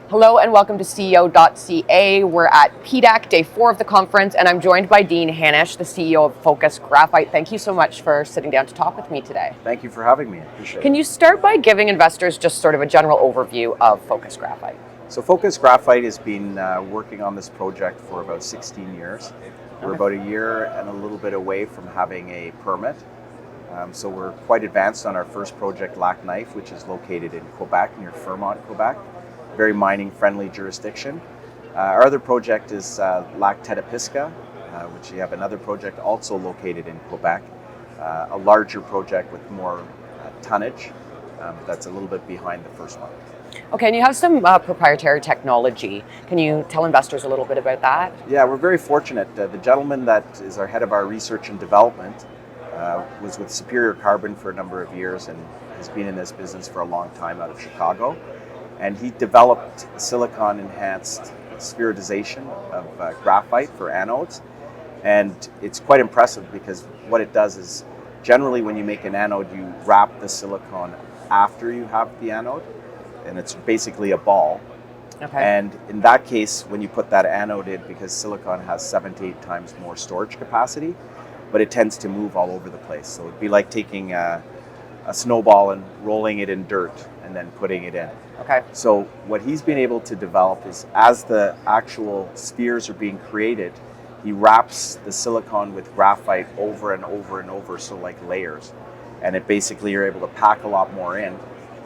Hello and welcome to CEO.CA. We're at PDAC, day 4 of the conference, and I'm joined by Dean Hanisch, the CEO of Focus Graphite. Thank you so much for sitting down to talk with me today. Thank you for having me. I appreciate it. Can you start by giving investors just sort of a general overview of Focus Graphite? So Focus Graphite has been working on this project for about 16 years. We're about a year and a little bit away from having a permit. So we're quite advanced on our first project, Lac Knife, which is located in Quebec, near Fremont, Quebec. Very mining-friendly jurisdiction. Our other project is Lac Tetapisca, which we have another project also located in Quebec, a larger project with more tonnage that's a little bit behind the first one. Okay, and you have some proprietary technology. Can you tell investors a little bit about that? Yeah, we're very fortunate. The gentleman that is our head of our research and development was with Superior Carbon for a number of years and has been in this business for a long time out of Chicago. And he developed silicon-enhanced spheroidization of graphite for anodes. And it's quite impressive because what it does is, generally when you make an anode, you wrap the silicon after you have the anode, and it's basically a ball. Okay. And in that case, when you put that anode in, because silicon has 7 to 8 times more storage capacity, but it tends to move all over the place. So it'd be like taking a snowball and rolling it in dirt and then putting it in. Okay. So what he's been able to develop is, as the actual spheres are being created, he wraps the silicon with graphite over and over and over, so like layers. And it basically, you're able to pack a lot more in,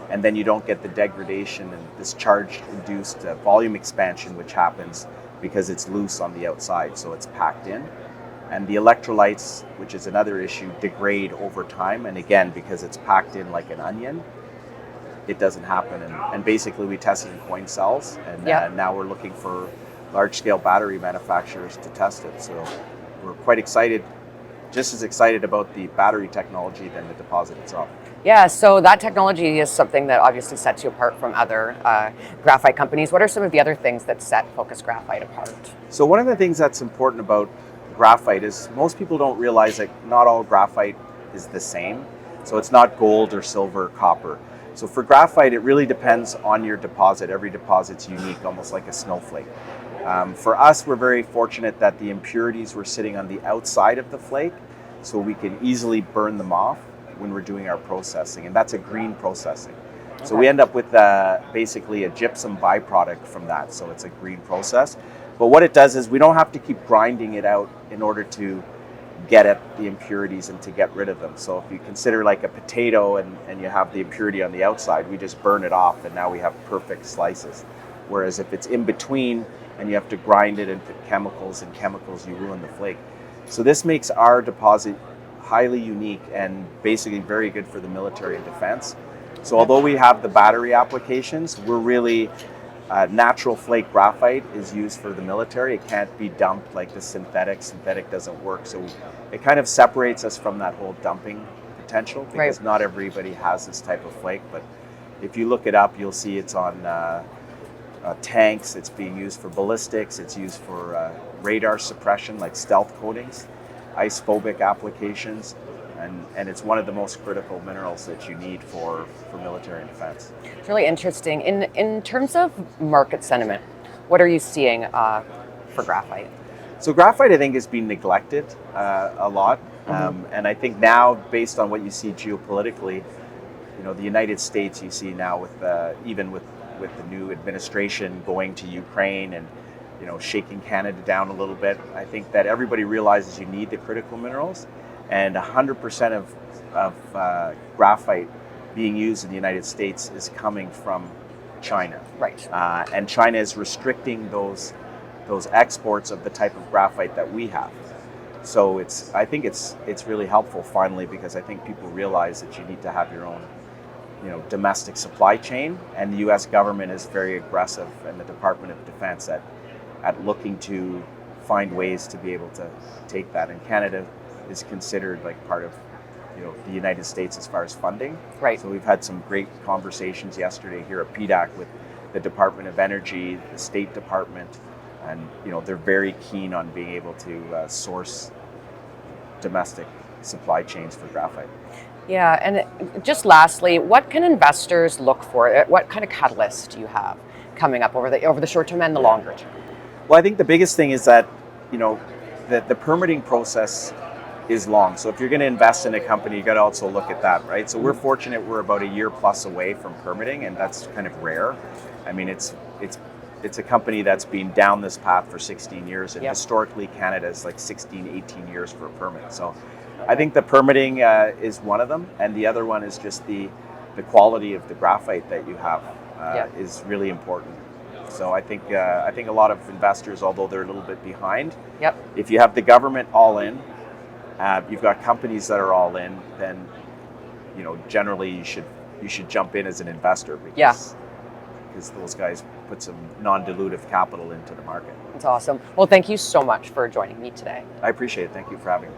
and then you don't get the degradation and this charge-induced volume expansion, which happens because it's loose on the outside, so it's packed in. And the electrolytes, which is another issue, degrade over time. And again, because it's packed in like an onion, it doesn't happen. And basically we tested in coin cells, and now we're looking for large-scale battery manufacturers to test it. So we're quite excited, just as excited about the battery technology than the deposit itself. Yeah, so that technology is something that obviously sets you apart from other graphite companies. What are some of the other things that set Focus Graphite apart? So one of the things that's important about graphite is most people don't realize that not all graphite is the same. So it's not gold or silver or copper. So for graphite, it really depends on your deposit. Every deposit's unique, almost like a snowflake. For us, we're very fortunate that the impurities were sitting on the outside of the flake, so we can easily burn them off when we're doing our processing, and that's a green processing. Okay. So we end up with basically a gypsum byproduct from that, so it's a green process. But what it does is we don't have to keep grinding it out in order to get at the impurities and to get rid of them. So if you consider like a potato and you have the impurity on the outside, we just burn it off and now we have perfect slices. Whereas if it's in between and you have to grind it and put chemicals, you ruin the flake. So this makes our deposit highly unique and basically very good for the military and defense. So although we have the battery applications, we're really natural flake graphite is used for the military. It can't be dumped like the synthetic. Synthetic doesn't work. So it kind of separates us from that whole dumping potential, because not everybody has this type of flake. But if you look it up, you'll see it's on tanks. It's being used for ballistics. It's used for radar suppression, like stealth coatings, ice-phobic applications. And it's one of the most critical minerals that you need for military and defense. It's really interesting. In terms of market sentiment, what are you seeing for graphite? So graphite, I think, has been neglected a lot. And I think now, based on what you see geopolitically, you know, the United States, you see now with even with the new administration going to Ukraine and, you know, shaking Canada down a little bit, I think that everybody realizes you need the critical minerals. And 100% of graphite being used in the United States is coming from China. Right. And China is restricting those exports of the type of graphite that we have. So I think it's really helpful finally, because I think people realize that you need to have your own, you know, domestic supply chain. And the U.S. government is very aggressive, and the Department of Defense at looking to find ways to be able to take that. And Canada is considered like part of, you know, the United States as far as funding. Right. So we've had some great conversations yesterday here at PDAC with the Department of Energy, the State Department, and, you know, they're very keen on being able to source domestic supply chains for graphite. Yeah, and just lastly, what can investors look for? What kind of catalyst do you have coming up over the short term and the longer term? Well, I think the biggest thing is that, the permitting process is long. So if you're going to invest in a company, you got to also look at that, right? So we're fortunate we're about a year plus away from permitting, and that's kind of rare. I mean, it's a company that's been down this path for 16 years, and historically Canada is like 16, 18 years for a permit. So I think the permitting is one of them, and the other one is just the quality of the graphite that you have is really important. So I think a lot of investors, although they're a little bit behind, if you have the government all in, you've got companies that are all in, then generally you should jump in as an investor because those guys put some non-dilutive capital into the market. That's awesome. Well, thank you so much for joining me today. I appreciate it. Thank you for having me.